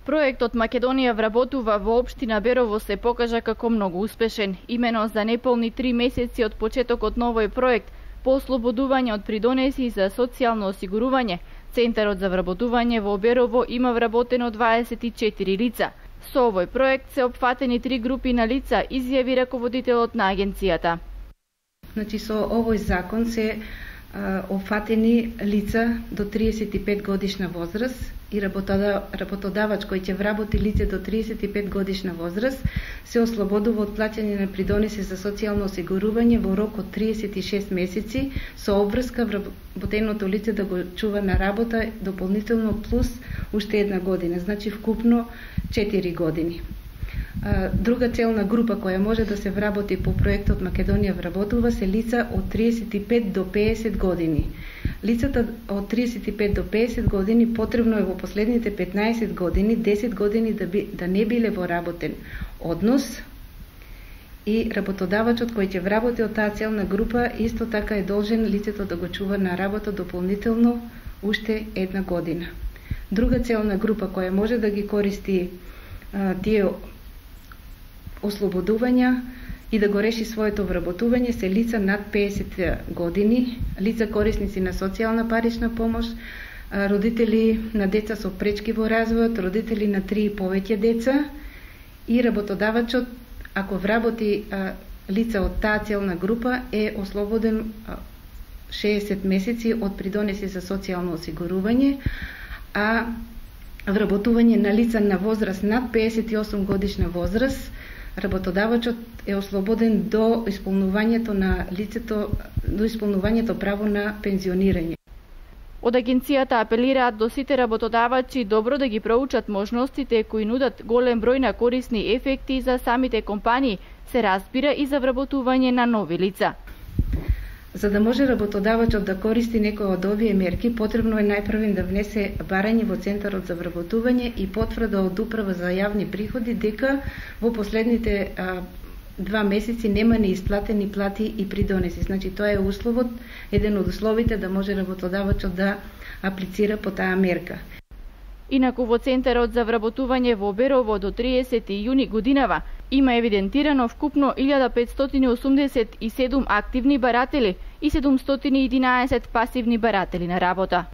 Проектот Македонија вработува во општина Берово се покажа како многу успешен. Имено за неполни 3 месеци од почетокот на овој проект по ослободување од придонеси за социјално осигурување, Центарот за вработување во Берово има вработено 24 лица. Со овој проект се опфатени 3 групи на лица, изјави раководителот на агенцијата. Значи со овој закон се опфатени лица до 35 годишна возраст и работодавач кој ќе вработи лице до 35 годишна возраст се ослободува од плаќање на придонеси за социјално осигурување во рок од 36 месеци со обврска вработеното лице да го чува на работа дополнително плюс уште една година, значи вкупно 4 години. Друга целна група која може да се вработи по проектот Македонија вработува се лица од 35 до 50 години. Лицата од 35 до 50 години потребно е во последните 15 години, 10 години да не биле во работен однос и работодавачот кој ќе вработи од таа целна група исто така е должен лицето да го чува на работа дополнително уште една година. Друга целна група која може да ги користи тие ослободувања и да го реши своето вработување се лица над 50 години, лица корисници на социјална парична помош, родители на деца со пречки во развојот, родители на 3 и повеќе деца и работодавачот, ако вработи лица од таа целна група, е ослободен 60 месеци од придонеси за социјално осигурување, а вработување на лица на возраст над 58 годишна возраст, работодавачот е ослободен до исполнувањето на лицето, до исполнувањето право на пензионирање. Од агенцијата апелираат до сите работодавачи добро да ги проучат можностите кои нудат голем број на корисни ефекти за самите компании, се разбира и за вработување на нови лица. За да може работодавачот да користи некој од овие мерки, потребно е најпрвен да внесе барање во Центарот за вработување и потврда од Управа за јавни приходи дека во последните 2 месеци нема неисплатени плати и придонеси. Значи тоа е условот, еден од условите да може работодавачот да аплицира по таа мерка. Инаку во Центарот за вработување во Берово до 30 јуни годинава има евидентирано вкупно 1587 активни баратели и 711 пасивни баратели на работа.